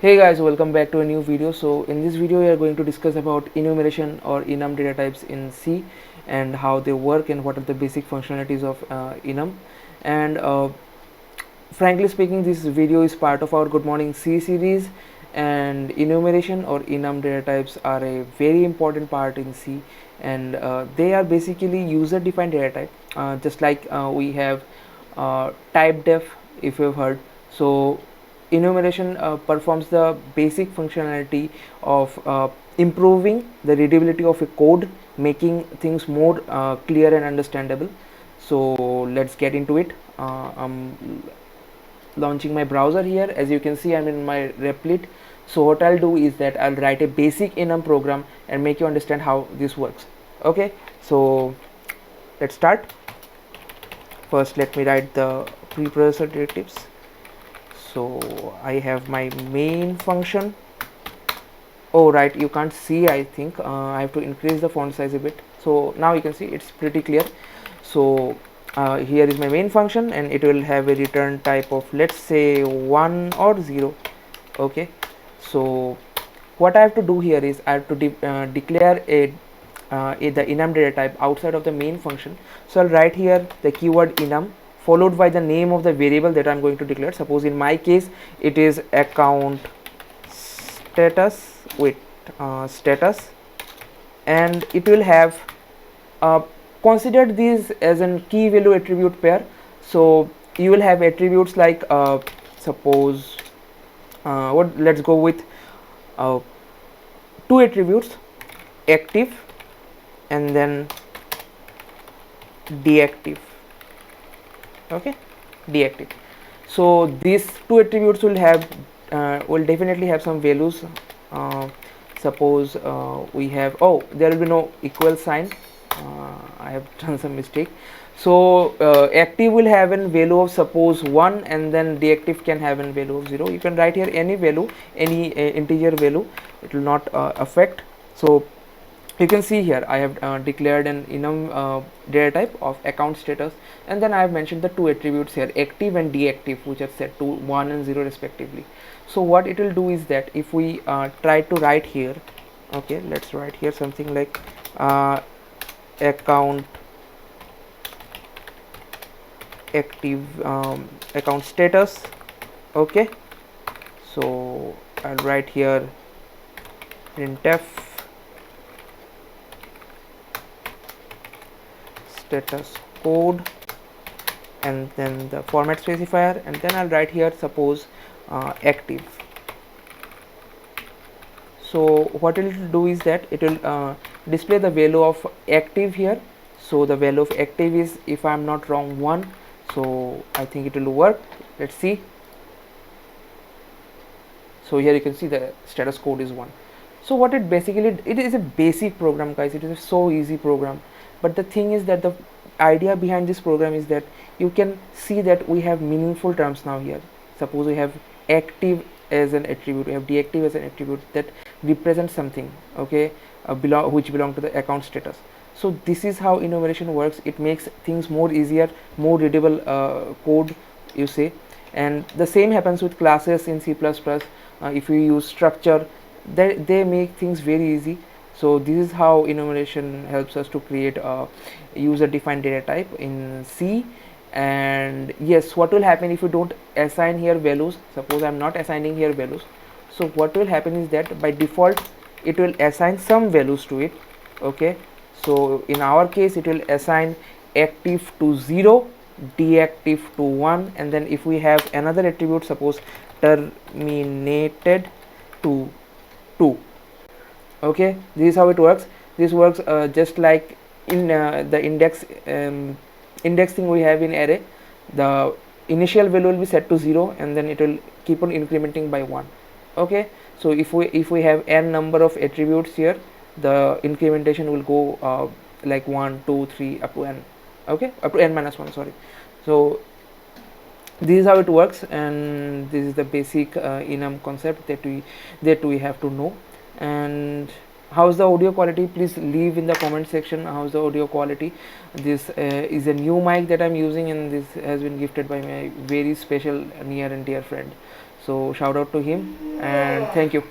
Hey guys, welcome back to a new video. So in this video we are going to discuss about enumeration or enum data types in C and how they work and what are the basic functionalities of enum. And frankly speaking, this video is part of our Good Morning C series, and enumeration or enum data types are a very important part in C, and they are basically user defined data type, just like we have type def, if you have heard. So enumeration performs the basic functionality of improving the readability of a code, making things more clear and understandable. So let's get into it. I'm launching my browser here. As you can see, I'm in my Replit. So what I'll do is that I'll write a basic enum program and make you understand how this works. Okay, so let's start. First let me write the precursor directives. So I have my main function. Oh right, you can't see, I think I have to increase the font size a bit. So now you can see it's pretty clear. So here is my main function, and it will have a return type of, let's say, 1 or 0. Okay, so what I have to do here is I have to declare the enum data type outside of the main function. So I'll write here the keyword enum followed by the name of the variable that I'm going to declare. Suppose in my case it is account status with status, and it will have considered these as an key value attribute pair. So you will have attributes like suppose let's go with two attributes, active and then deactive. Okay, deactive. So these two attributes will have will definitely have some values. Suppose we have, oh, there will be no equal sign. I have done some mistake. So active will have a value of suppose 1, and then deactive can have a value of 0. You can write here any value, any integer value, it will not affect. So you can see here I have declared an enum data type of account status, and then I have mentioned the two attributes here, active and deactive, which are set to 1 and 0 respectively. So what it will do is that if we try to write here, okay, let's write here something like account active account status. Okay, so I'll write here printf status code and then the format specifier, and then I'll write here suppose active. So what it will do is that it will display the value of active here. So the value of active is, if I'm not wrong, 1. So I think it will work. Let's see. So here you can see the status code is 1. So what it basically, it is a basic program, guys. It is a so easy program, but the thing is that the idea behind this program is that you can see that we have meaningful terms now here. Suppose we have active as an attribute, we have deactive as an attribute that represents something, okay, which belong to the account status. So this is how enumeration works. It makes things more easier, more readable code, you say. And the same happens with classes in C++. If you use structure, they make things very easy. So this is how enumeration helps us to create a user defined data type in C. And yes, what will happen if you don't assign here values? Suppose I'm not assigning here values. So what will happen is that by default it will assign some values to it. Okay, so in our case it will assign active to 0, deactive to 1, and then if we have another attribute, suppose terminated to 2. Okay, this is how it works. This works just like in the indexing we have in array. The initial value will be set to 0, and then it will keep on incrementing by 1. Okay, so if we have n number of attributes here, the incrementation will go like 1, 2, 3 up to n. Okay, up to n minus 1, sorry. So this is how it works, and this is the basic enum concept that we have to know. And how's the audio quality? Please leave in the comment section how's the audio quality. This is a new mic that I'm using, and this has been gifted by my very special near and dear friend. So shout out to him and thank you.